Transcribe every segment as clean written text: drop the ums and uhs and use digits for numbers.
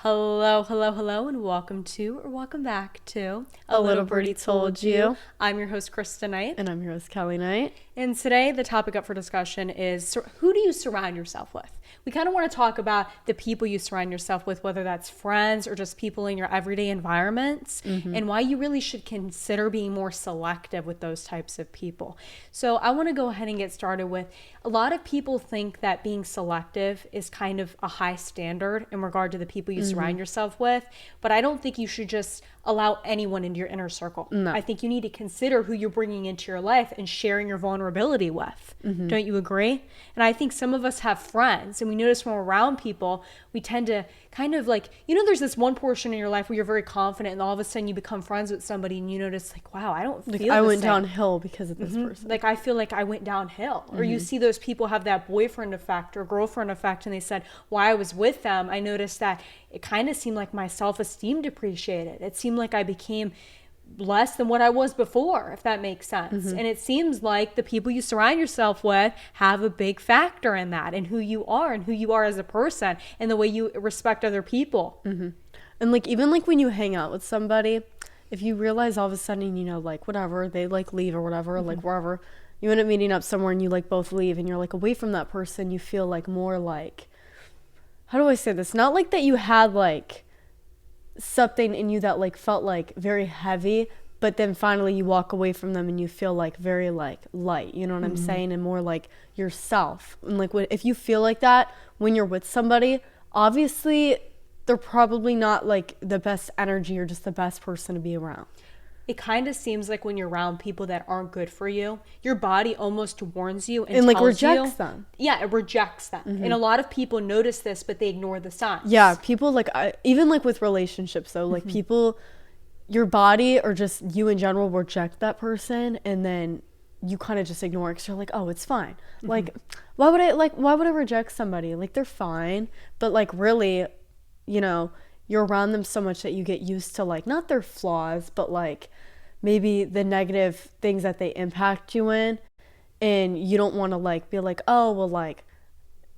Hello, hello, hello, and welcome to, or welcome back to, A Little Birdie Told You. I'm your host, Kristen Knight. And I'm your host, Kelli Knight. And today, the topic up for discussion is, who do you surround yourself with? We kind of want to talk about the people you surround yourself with, whether that's friends or just people in your everyday environments, and why you really should consider being more selective with those types of people. So I want to go ahead and get started with, a lot of people think that being selective is kind of a high standard in regard to the people you surround yourself with, but I don't think you should just allow anyone into your inner circle. No. I think you need to consider who you're bringing into your life and sharing your vulnerability with. Don't you agree? And I think some of us have friends, and we notice when we're around people, we tend to kind of like, there's this one portion in your life where you're very confident, and all of a sudden you become friends with somebody and you notice like, wow, I don't feel I the went same. downhill because of this person. Like, I feel like I went downhill. Or you see those people have that boyfriend effect or girlfriend effect, and they said, while I was with them, I noticed that it kind of seemed like my self-esteem depreciated. It seemed like I became less than what I was before, if that makes sense. And it seems like the people you surround yourself with have a big factor in that, and who you are as a person and the way you respect other people. And like, even like when you hang out with somebody, if you realize all of a sudden, like whatever, they like leave or whatever, like wherever, you end up meeting up somewhere and you like both leave and you're like away from that person, you feel like more like, how do I say this? Not like that you had like something in you that like felt like very heavy, but then finally you walk away from them and you feel like very like light, you know what I'm saying? And more like yourself. And like if you feel like that when you're with somebody, obviously they're probably not like the best energy or just the best person to be around. It kind of seems like when you're around people that aren't good for you, your body almost warns you and And like tells rejects you, them. Yeah, it rejects them. And a lot of people notice this, but they ignore the signs. Yeah, people like, even like with relationships though, like people, your body or just you in general reject that person, and then you kind of just ignore it because you're like, oh, it's fine. Like, why would I reject somebody? Like, they're fine. But like, really, you're around them so much that you get used to like, not their flaws, but like maybe the negative things that they impact you in, and you don't want to like be like, oh, well, like,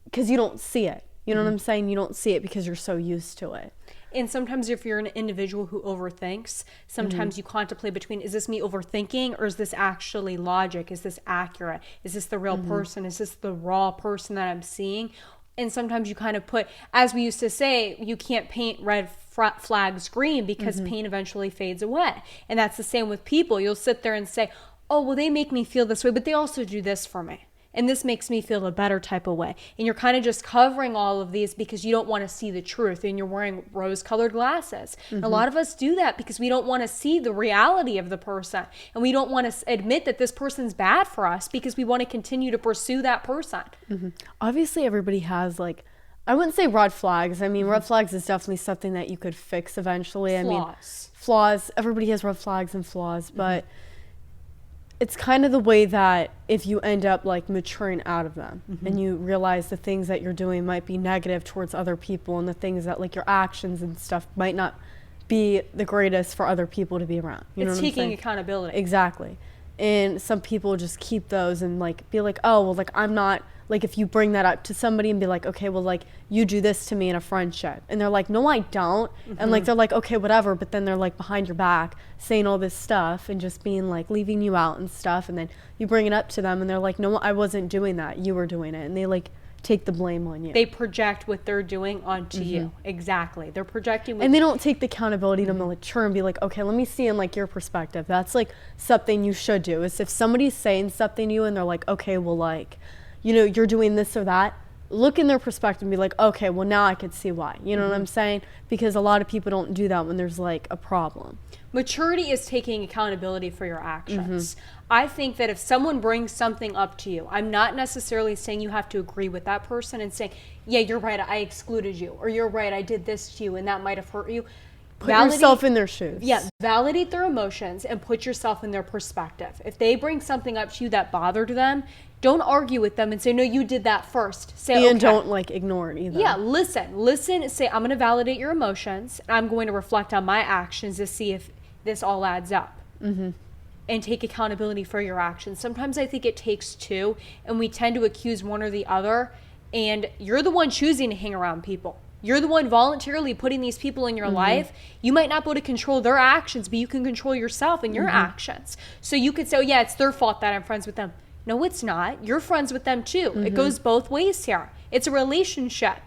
because you don't see it. You know what I'm saying? You don't see it because you're so used to it. And sometimes if you're an individual who overthinks, sometimes you contemplate between, is this me overthinking or is this actually logic? Is this accurate? Is this the real person? Is this the raw person that I'm seeing? And sometimes you kind of put, as we used to say, you can't paint red flags green because paint eventually fades away. And that's the same with people. You'll sit there and say, oh, well, they make me feel this way, but they also do this for me. And this makes me feel a better type of way. And you're kind of just covering all of these because you don't want to see the truth, and you're wearing rose-colored glasses. And a lot of us do that because we don't want to see the reality of the person. And we don't want to admit that this person's bad for us because we want to continue to pursue that person. Obviously, everybody has like, I wouldn't say red flags. I mean, red flags is definitely something that you could fix eventually. Flaws. Everybody has red flags and flaws, but it's kind of the way that if you end up like maturing out of them and you realize the things that you're doing might be negative towards other people, and the things that like your actions and stuff might not be the greatest for other people to be around. You know what I'm It's taking saying? accountability. Exactly. And some people just keep those and like be like, oh, well, like I'm not, like if you bring that up to somebody and be like, okay, well, like you do this to me in a friendship, and they're like, no, I don't. And like they're like, okay, whatever, but then they're like behind your back saying all this stuff and just being like leaving you out and stuff, and then you bring it up to them and they're like, no, I wasn't doing that, you were doing it, and they like take the blame on you. They project what they're doing onto you. Exactly. They're projecting and they don't take the accountability to mature and be like, okay, let me see in like your perspective. That's like something you should do, is if somebody's saying something to you and they're like, okay, well, like, you're doing this or that, look in their perspective and be like, okay, well, now I could see why. You know what I'm saying? Because a lot of people don't do that when there's like a problem. Maturity is taking accountability for your actions. I think that if someone brings something up to you, I'm not necessarily saying you have to agree with that person and saying, yeah, you're right, I excluded you, or you're right, I did this to you and that might have hurt you. Put yourself in their shoes. Yeah, validate their emotions and put yourself in their perspective. If they bring something up to you that bothered them, don't argue with them and say, no, you did that first. Say, and okay. Don't like ignore it either. Yeah, listen, say, I'm going to validate your emotions, and I'm going to reflect on my actions to see if this all adds up. And take accountability for your actions. Sometimes I think it takes two, and we tend to accuse one or the other, and you're the one choosing to hang around people. You're the one voluntarily putting these people in your life. You might not be able to control their actions, but you can control yourself and your actions. So you could say, oh, yeah, it's their fault that I'm friends with them. No, it's not. You're friends with them too. It goes both ways here. It's a relationship.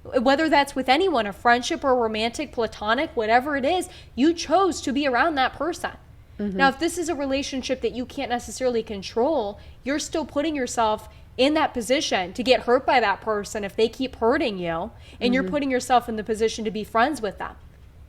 Whether that's with anyone, a friendship or romantic, platonic, whatever it is, you chose to be around that person. Now, if this is a relationship that you can't necessarily control, you're still putting yourself in that position to get hurt by that person if they keep hurting you, and you're putting yourself in the position to be friends with them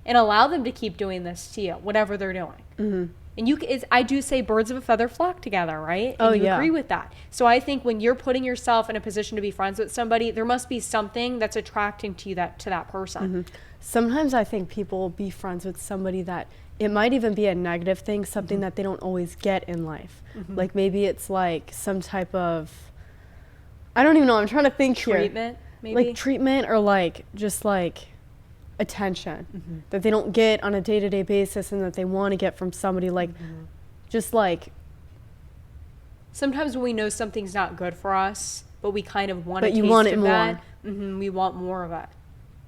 and allow them to keep doing this to you, whatever they're doing. And I do say birds of a feather flock together, right? And you agree with that. So I think when you're putting yourself in a position to be friends with somebody, there must be something that's attracting to you to that person. Sometimes I think people will be friends with somebody that it might even be a negative thing, something that they don't always get in life. Like maybe it's like some type of, I don't even know, I'm trying to think Treatment, maybe? Like treatment or like just like attention that they don't get on a day-to-day basis and that they want to get from somebody, like just like sometimes when we know something's not good for us, but we kind of want a But you taste want it of more. that, we want more of it.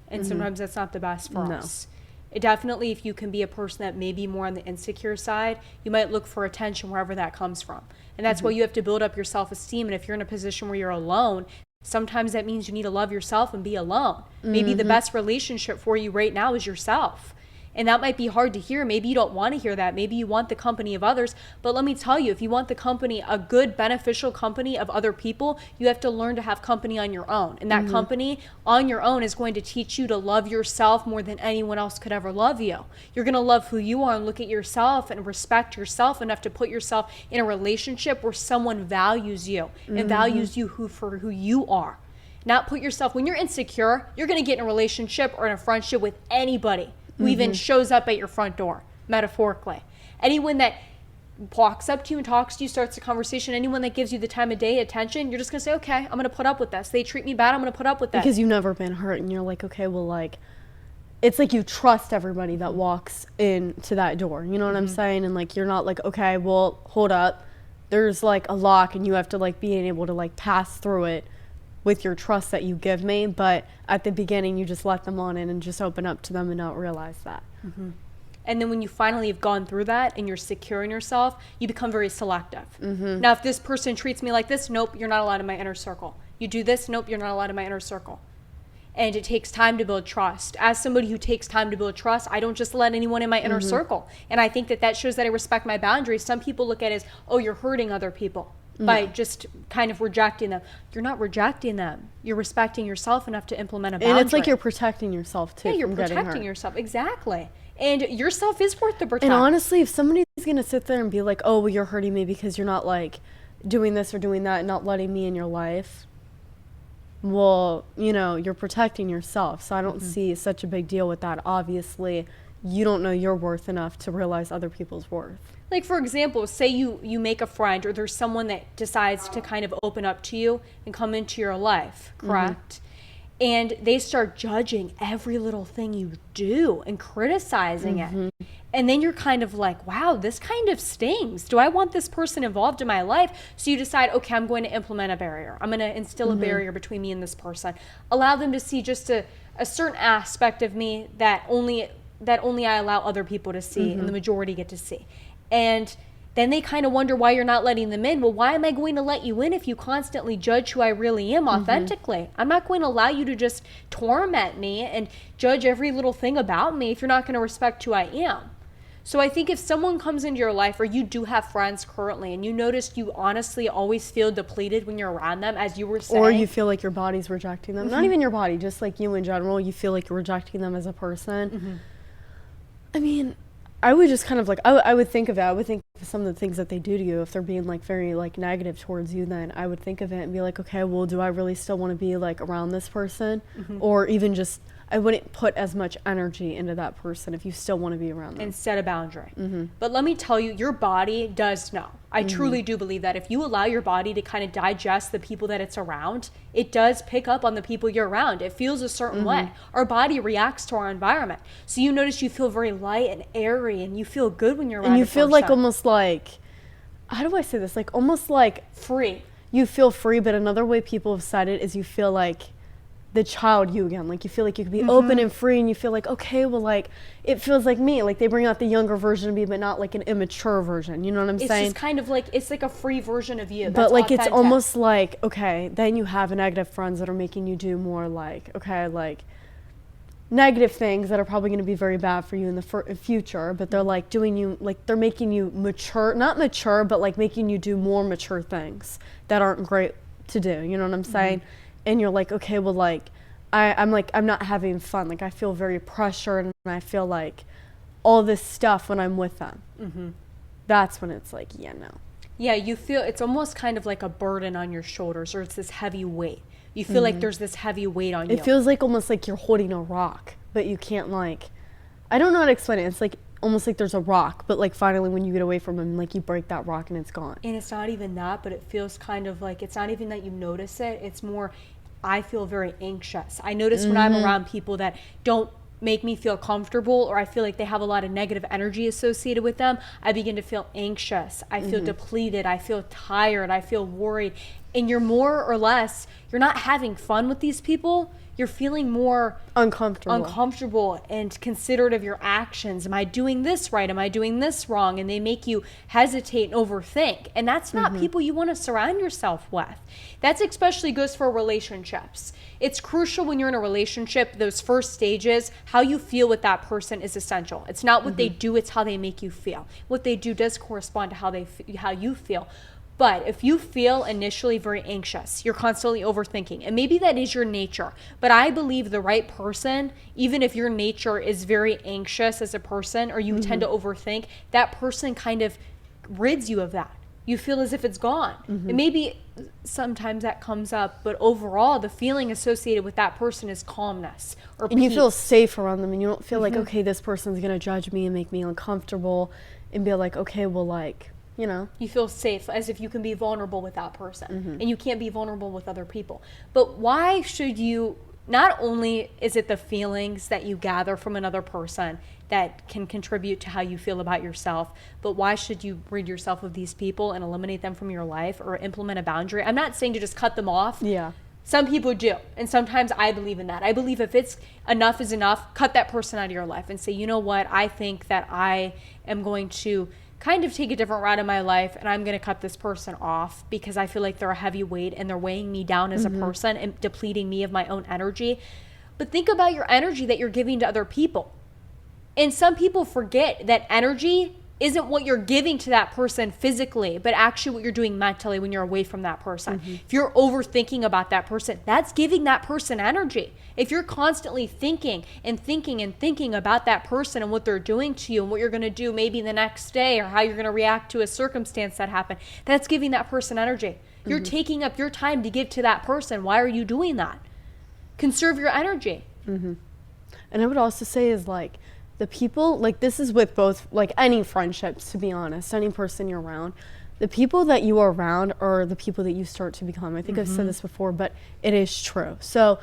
And sometimes that's not the best for us. It definitely, if you can be a person that may be more on the insecure side, you might look for attention wherever that comes from. And that's why you have to build up your self-esteem. And if you're in a position where you're alone, sometimes that means you need to love yourself and be alone. Maybe the best relationship for you right now is yourself. And that might be hard to hear. Maybe you don't want to hear that. Maybe you want the company of others. But let me tell you, if you want the company, a good, beneficial company of other people, you have to learn to have company on your own. And that company on your own is going to teach you to love yourself more than anyone else could ever love you. You're going to love who you are and look at yourself and respect yourself enough to put yourself in a relationship where someone values you and values you for who you are. Not put yourself, when you're insecure, you're going to get in a relationship or in a friendship with anybody who even shows up at your front door, metaphorically. Anyone that walks up to you and talks to you, starts a conversation, anyone that gives you the time of day, attention, you're just going to say, okay, I'm going to put up with this. They treat me bad, I'm going to put up with that. because you've never been hurt and you're like, okay, well, like it's like you trust everybody that walks into that door, you know what I'm saying? And like you're not like, okay, well, hold up, there's like a lock and you have to like be able to like pass through it with your trust that you give me. But at the beginning you just let them on in and just open up to them and not realize that. And then when you finally have gone through that and you're secure in yourself, you become very selective. Now, if this person treats me like this, nope, you're not allowed in my inner circle. You do this, nope, you're not allowed in my inner circle. And it takes time to build trust. As somebody who takes time to build trust, I don't just let anyone in my inner circle. And I think that shows that I respect my boundaries. Some people look at it as, oh, you're hurting other people by just kind of rejecting them. You're not rejecting them. You're respecting yourself enough to implement a boundary. And it's like you're protecting yourself too. Yeah, you're from getting protecting hurt. yourself. Exactly. And yourself is worth the protect. And honestly, if somebody's gonna sit there and be like, oh, well, you're hurting me because you're not like doing this or doing that and not letting me in your life, well, you know, you're protecting yourself. So I don't see such a big deal with that. Obviously, you don't know your worth enough to realize other people's worth. Like, for example, say you make a friend or there's someone that decides to kind of open up to you and come into your life, correct? And they start judging every little thing you do and criticizing it. And then you're kind of like, wow, this kind of stings. Do I want this person involved in my life? So you decide, okay, I'm going to implement a barrier. I'm going to instill a barrier between me and this person. Allow them to see just a certain aspect of me that only I allow other people to see and the majority get to see. And then they kind of wonder why you're not letting them in. Well, why am I going to let you in if you constantly judge who I really am authentically? I'm not going to allow you to just torment me and judge every little thing about me if you're not going to respect who I am. So I think if someone comes into your life, or you do have friends currently, and you notice you honestly always feel depleted when you're around them, as you were saying. Or you feel like your body's rejecting them. Not even your body, just like you in general, you feel like you're rejecting them as a person. I mean, I would just kind of like, I would think of it. I would think of some of the things that they do to you. If they're being like very like negative towards you, then I would think of it and be like, okay, well, do I really still want to be like around this person? Or even just, I wouldn't put as much energy into that person if you still want to be around them. And set a boundary. But let me tell you, your body does know. I truly do believe that if you allow your body to kind of digest the people that it's around, it does pick up on the people you're around. It feels a certain way. Our body reacts to our environment. So you notice you feel very light and airy and you feel good when you're around and you a feel person. like almost like, how do I say this? Like almost like free. You feel free, but another way people have said it is you feel like the child you again. Like, you feel like you can be open and free, and you feel like, okay, well, like, it feels like me. Like, they bring out the younger version of me, but not like an immature version. You know what I'm saying? It's just kind of like, it's like a free version of you. But That's like, authentic. it's almost like, okay, then you have negative friends that are making you do more like, okay, like negative things that are probably going to be very bad for you in the future, but they're like doing you, like, they're making you mature, not mature, but like making you do more mature things that aren't great to do. You know what I'm saying? And you're like, okay, well, like, I'm not having fun. Like, I feel very pressured, and I feel like all this stuff when I'm with them. That's when it's like, yeah, no. Yeah, you feel it's almost kind of like a burden on your shoulders, or it's this heavy weight. You feel like there's this heavy weight on you. It feels like almost like you're holding a rock, but you can't, like, I don't know how to explain it. It's like almost like there's a rock, but like finally when you get away from him, like, you break that rock and it's gone. And it's not even that, but it feels kind of like, it's not even that you notice it. It's more, I feel very anxious. I notice when I'm around people that don't make me feel comfortable, or I feel like they have a lot of negative energy associated with them, I begin to feel anxious. I feel depleted. I feel tired. I feel worried. And you're more or less, you're not having fun with these people. You're feeling more uncomfortable and considerate of your actions. Am I doing this right? Am I doing this wrong? And they make you hesitate and overthink. And that's not people you want to surround yourself with. That's especially goes for relationships. It's crucial when you're in a relationship, those first stages, how you feel with that person is essential. It's not what they do, it's how they make you feel. What they do does correspond to how you feel. But if you feel initially very anxious, you're constantly overthinking, and maybe that is your nature, but I believe the right person, even if your nature is very anxious as a person, or you tend to overthink, that person kind of rids you of that. You feel as if it's gone. And maybe sometimes that comes up, but overall, the feeling associated with that person is calmness or peace. And you feel safe around them, and you don't feel like, okay, this person's going to judge me and make me uncomfortable, and be like, okay, well, like, you know. You feel safe, as if you can be vulnerable with that person. And you can't be vulnerable with other people. But why should you, not only is it the feelings that you gather from another person that can contribute to how you feel about yourself, but why should you rid yourself of these people and eliminate them from your life, or implement a boundary? I'm not saying to just cut them off. Yeah. Some people do. And sometimes I believe in that. I believe if it's enough is enough, cut that person out of your life and say, you know what, I think that I am going to kind of take a different route in my life, and I'm going to cut this person off because I feel like they're a heavy weight and they're weighing me down as a person and depleting me of my own energy. But think about your energy that you're giving to other people. And some people forget that energy isn't what you're giving to that person physically, but actually what you're doing mentally when you're away from that person. If you're overthinking about that person, that's giving that person energy. If you're constantly thinking and thinking and thinking about that person and what they're doing to you and what you're going to do maybe the next day, or how you're going to react to a circumstance that happened, that's giving that person energy. You're taking up your time to give to that person. Why are you doing that? Conserve your energy. And I would also say is, like, the people, like, this is with both, like, any friendships, to be honest, any person you're around, the people that you are around are the people that you start to become. I think I've said this before, but it is true. So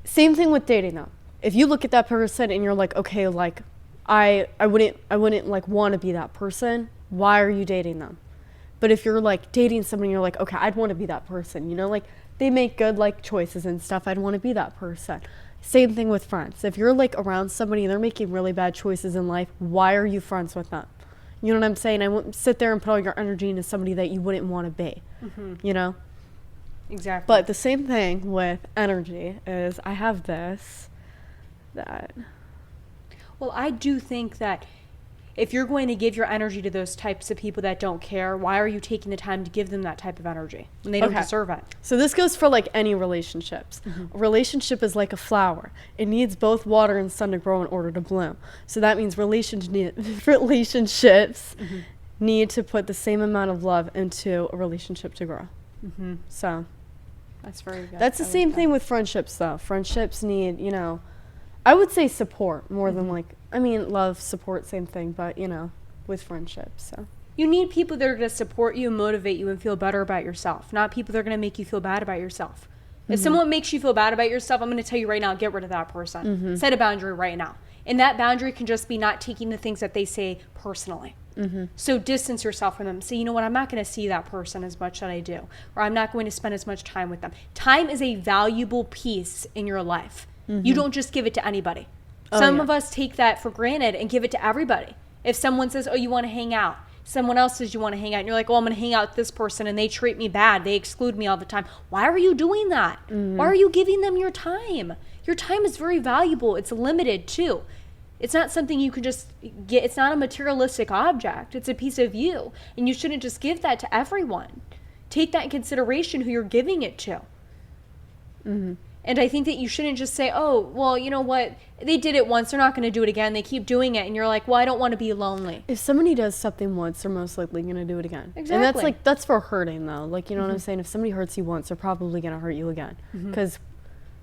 same thing with dating though. If you look at that person and you're like, okay, like, I wouldn't like want to be that person, why are you dating them? But if you're like dating someone and you're like, okay, I'd want to be that person, you know, like, they make good like choices and stuff, I'd want to be that person. Same thing with friends. If you're like around somebody and they're making really bad choices in life, why are you friends with them? You know what I'm saying? I wouldn't sit there and put all your energy into somebody that you wouldn't want to be, you know? Exactly. But the same thing with energy is, I have this, that. Well, I do think that if you're going to give your energy to those types of people that don't care, why are you taking the time to give them that type of energy when they don't deserve it? So this goes for like any relationships. A relationship is like a flower. It needs both water and sun to grow in order to bloom. So that means relationships need to put the same amount of love into a relationship to grow. So that's very good. That's the same thing with friendships though. Friendships need, you know, I would say support more than like, I mean, love, support, same thing, but, you know, with friendships, so. You need people that are going to support you, motivate you, and feel better about yourself, not people that are going to make you feel bad about yourself. If someone makes you feel bad about yourself, I'm going to tell you right now, get rid of that person. Set a boundary right now. And that boundary can just be not taking the things that they say personally. So distance yourself from them. Say, you know what, I'm not going to see that person as much as I do, or I'm not going to spend as much time with them. Time is a valuable piece in your life. You don't just give it to anybody. Some of us take that for granted and give it to everybody. If someone says, oh, you want to hang out, someone else says you want to hang out, and you're like, well, I'm going to hang out with this person and they treat me bad, they exclude me all the time. Why are you doing that? Why are you giving them your time? Your time is very valuable. It's limited too. It's not something you can just get. It's not a materialistic object. It's a piece of you. And you shouldn't just give that to everyone. Take that in consideration who you're giving it to. And I think that you shouldn't just say, oh, well, you know what? They did it once. They're not going to do it again. They keep doing it. And you're like, well, I don't want to be lonely. If somebody does something once, they're most likely going to do it again. Exactly. And that's for hurting, though. Like, you know what I'm saying? If somebody hurts you once, they're probably going to hurt you again. Because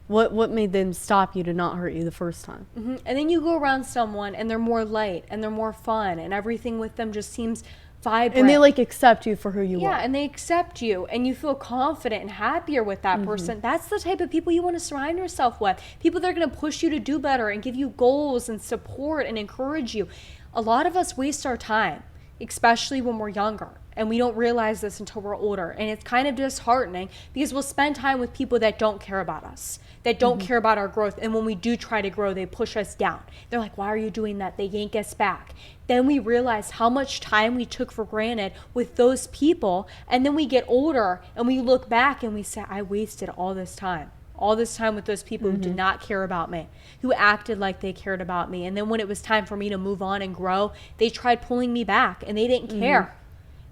what made them stop you to not hurt you the first time? And then you go around someone and they're more light and they're more fun and everything with them just seems vibrant. And they like accept you for who you are. Yeah, and they accept you and you feel confident and happier with that person. That's the type of people you want to surround yourself with. People that are going to push you to do better and give you goals and support and encourage you. A lot of us waste our time, especially when we're younger. And we don't realize this until we're older. And it's kind of disheartening because we'll spend time with people that don't care about us, that don't care about our growth. And when we do try to grow, they push us down. They're like, why are you doing that? They yank us back. Then we realize how much time we took for granted with those people. And then we get older and we look back and we say, I wasted all this time with those people who did not care about me, who acted like they cared about me. And then when it was time for me to move on and grow, they tried pulling me back and they didn't care.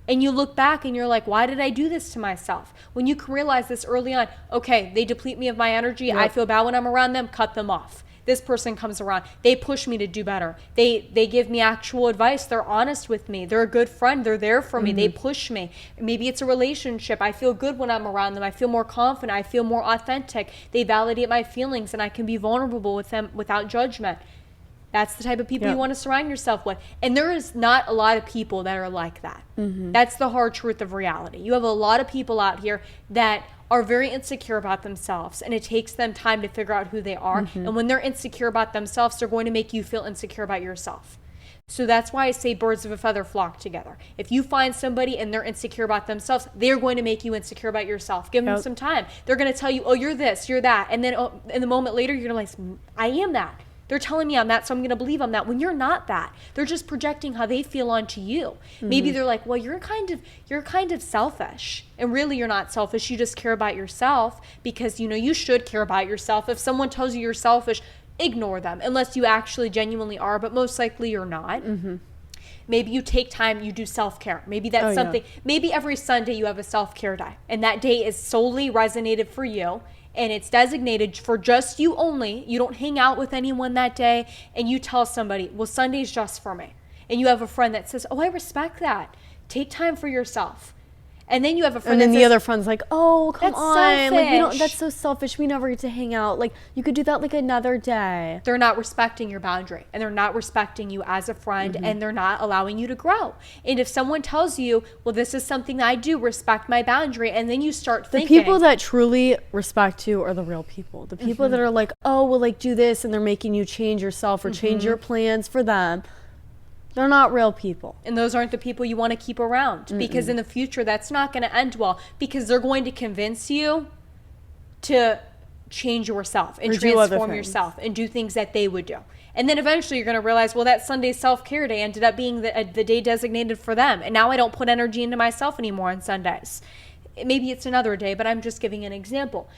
And you look back and you're like, why did I do this to myself? When you can realize this early on, okay, they deplete me of my energy. I feel bad when I'm around them, cut them off. This person comes around. They push me to do better. They give me actual advice. They're honest with me. They're a good friend. They're there for me. They push me. Maybe it's a relationship. I feel good when I'm around them. I feel more confident. I feel more authentic. They validate my feelings and I can be vulnerable with them without judgment. That's the type of people you want to surround yourself with. And there is not a lot of people that are like that. That's the hard truth of reality. You have a lot of people out here that are very insecure about themselves, and it takes them time to figure out who they are. And when they're insecure about themselves, they're going to make you feel insecure about yourself. So that's why I say birds of a feather flock together. If you find somebody and they're insecure about themselves, they're going to make you insecure about yourself. Give them some time. They're going to tell you, oh, you're this, you're that. And then in the moment later, you're going to like, I am that. They're telling me I'm that, so I'm going to believe I'm that. When you're not that, they're just projecting how they feel onto you. Maybe they're like, well, you're kind of selfish. And really you're not selfish. You just care about yourself because, you know, you should care about yourself. If someone tells you you're selfish, ignore them unless you actually genuinely are, but most likely you're not. Maybe you take time, you do self-care. Maybe that's something. Maybe every Sunday you have a self-care day, and that day is solely resonated for you. And it's designated for just you only. You don't hang out with anyone that day. And you tell somebody, well, Sunday's just for me. And you have a friend that says, oh, I respect that. Take time for yourself. And then you have a friend that says, the other friend's like, oh, come on. Selfish. Like, we don't, that's so selfish. We never get to hang out. Like, you could do that like another day. They're not respecting your boundary. And they're not respecting you as a friend. And they're not allowing you to grow. And if someone tells you, well, this is something that I do, respect my boundary. And then you start thinking. The people that truly respect you are the real people. The people that are like, oh, well, like, do this. And they're making you change yourself or change your plans for them. They're not real people. And those aren't the people you want to keep around because in the future, that's not going to end well because they're going to convince you to change yourself and transform yourself and do things that they would do. And then eventually you're going to realize, well, that Sunday self-care day ended up being the day designated for them. And now I don't put energy into myself anymore on Sundays. Maybe it's another day, but I'm just giving an example.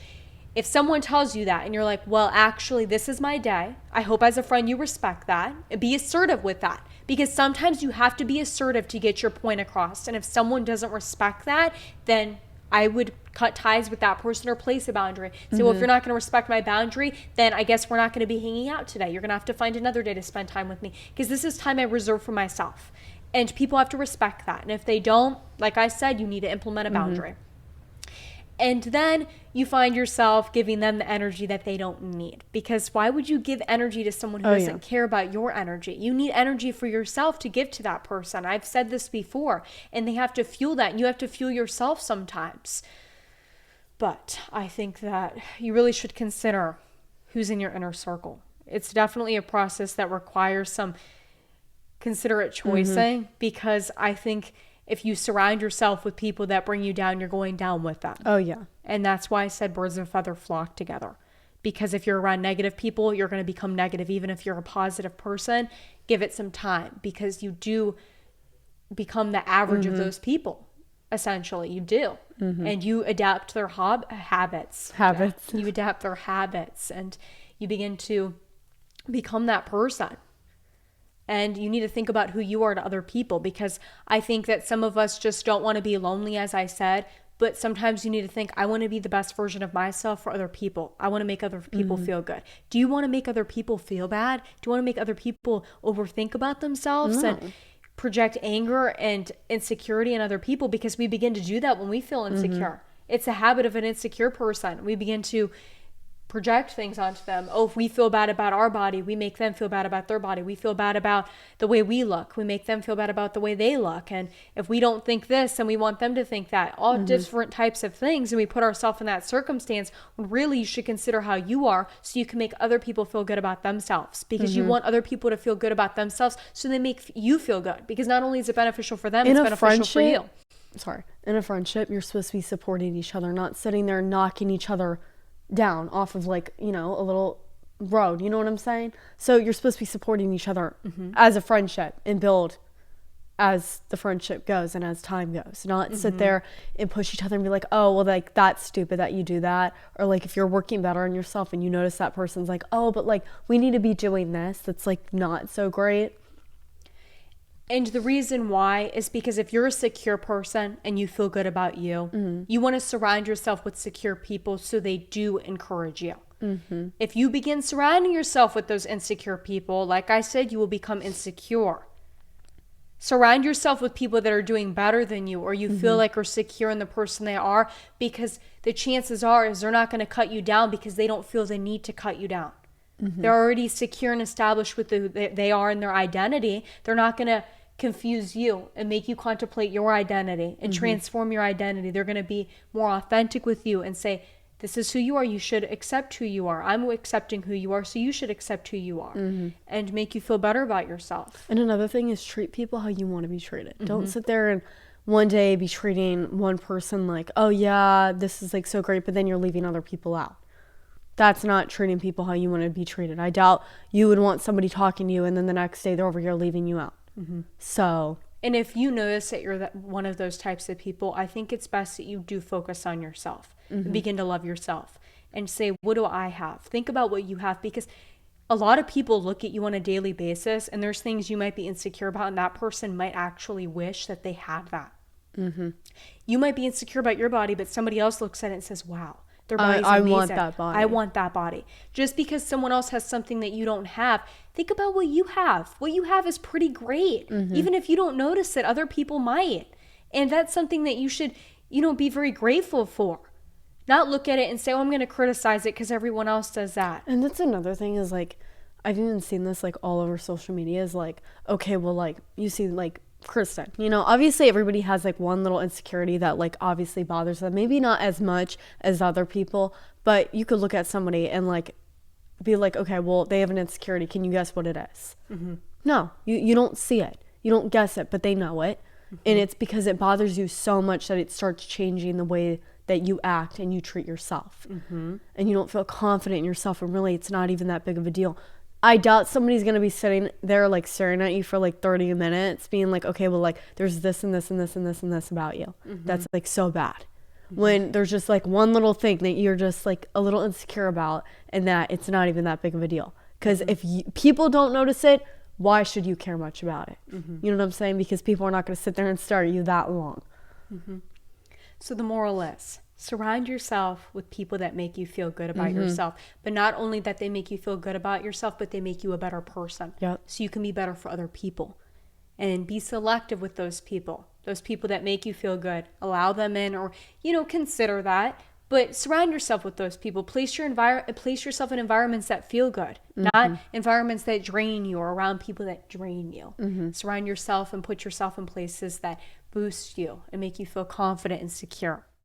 If someone tells you that and you're like, well, actually, this is my day. I hope as a friend you respect that and be assertive with that. Because sometimes you have to be assertive to get your point across. And if someone doesn't respect that, then I would cut ties with that person or place a boundary. So well, if you're not going to respect my boundary, then I guess we're not going to be hanging out today. You're going to have to find another day to spend time with me. Because this is time I reserve for myself. And people have to respect that. And if they don't, like I said, you need to implement a boundary. And then you find yourself giving them the energy that they don't need. Because why would you give energy to someone who doesn't care about your energy? You need energy for yourself to give to that person. I've said this before. And they have to fuel that. And you have to fuel yourself sometimes. But I think that you really should consider who's in your inner circle. It's definitely a process that requires some considerate choicing, because I think if you surround yourself with people that bring you down, you're going down with them. Oh, yeah. And that's why I said birds of a feather flock together. Because if you're around negative people, you're going to become negative. Even if you're a positive person, give it some time, because you do become the average of those people. Essentially, you do. And you adapt their habits. You adapt their habits, and you begin to become that person. And you need to think about who you are to other people, because I think that some of us just don't want to be lonely, as I said. But sometimes you need to think, I want to be the best version of myself for other people. I want to make other people feel good. Do you want to make other people feel bad? Do you want to make other people overthink about themselves and project anger and insecurity in other people? Because we begin to do that when we feel insecure. It's a habit of an insecure person. We begin to project things onto them. Oh, if we feel bad about our body, we make them feel bad about their body. We feel bad about the way we look. We make them feel bad about the way they look. And if we don't think this, then we want them to think that. All different types of things. And we put ourselves in that circumstance when really you should consider how you are, so you can make other people feel good about themselves. Because you want other people to feel good about themselves, so they make you feel good. Because not only is it beneficial for them, it's beneficial for you. In a friendship, you're supposed to be supporting each other, not sitting there knocking each other down off of, like, you know, a little road. You know what I'm saying? So you're supposed to be supporting each other as a friendship and build as the friendship goes and as time goes. Not sit there and push each other and be like, oh, well, like, that's stupid that you do that. Or, like, if you're working better on yourself and you notice that person's like, oh, but, like, we need to be doing this, that's, like, not so great. And the reason why is because if you're a secure person and you feel good about you, you want to surround yourself with secure people, so they do encourage you. If you begin surrounding yourself with those insecure people, like I said, you will become insecure. Surround yourself with people that are doing better than you, or you feel like are secure in the person they are, because the chances are is they're not going to cut you down, because they don't feel the need to cut you down. They're already secure and established with who they are in their identity. They're not going to confuse you and make you contemplate your identity and transform your identity. They're going to be more authentic with you and say, this is who you are. You should accept who you are. I'm accepting who you are, so you should accept who you are, and make you feel better about yourself. And another thing is, treat people how you want to be treated. Don't sit there and one day be treating one person like, oh yeah, this is like so great, but then you're leaving other people out. That's not treating people how you want to be treated. I doubt you would want somebody talking to you and then the next day they're over here leaving you out. So, and if you notice that you're one of those types of people, I think it's best that you do focus on yourself and begin to love yourself and say, what do I have? Think about what you have, because a lot of people look at you on a daily basis and there's things you might be insecure about, and that person might actually wish that they had that. You might be insecure about your body, but somebody else looks at it and says, wow, their body's amazing. I want that body. I want that body. Just because someone else has something that you don't have, think about what you have. What you have is pretty great. Even if you don't notice it, other people might. And that's something that you should, be very grateful for. Not look at it and say, oh, I'm going to criticize it because everyone else does that. And that's another thing is, like, I've even seen this, like, all over social media is, like, okay, well, like, you see, like, Kristen, obviously everybody has, like, one little insecurity that, like, obviously bothers them. Maybe not as much as other people, but you could look at somebody and, like, be like, okay, well, they have an insecurity. Can you guess what it is? No, you don't see it. You don't guess it, but they know it. And it's because it bothers you so much that it starts changing the way that you act and you treat yourself. And you don't feel confident in yourself, and really it's not even that big of a deal. I doubt somebody's going to be sitting there, like, staring at you for, like, 30 minutes being like, okay, well, like, there's this and this and this and this and this about you. That's, like, so bad. When there's just, like, one little thing that you're just, like, a little insecure about, and that it's not even that big of a deal. Because if people don't notice it, why should you care much about it? You know what I'm saying? Because people are not going to sit there and stare at you that long. So the moral is, surround yourself with people that make you feel good about yourself. But not only that they make you feel good about yourself, but they make you a better person. So you can be better for other people. And be selective with those people that make you feel good. Allow them in, or, consider that. But surround yourself with those people. Place yourself in environments that feel good, not environments that drain you, or around people that drain you. Surround yourself and put yourself in places that boost you and make you feel confident and secure.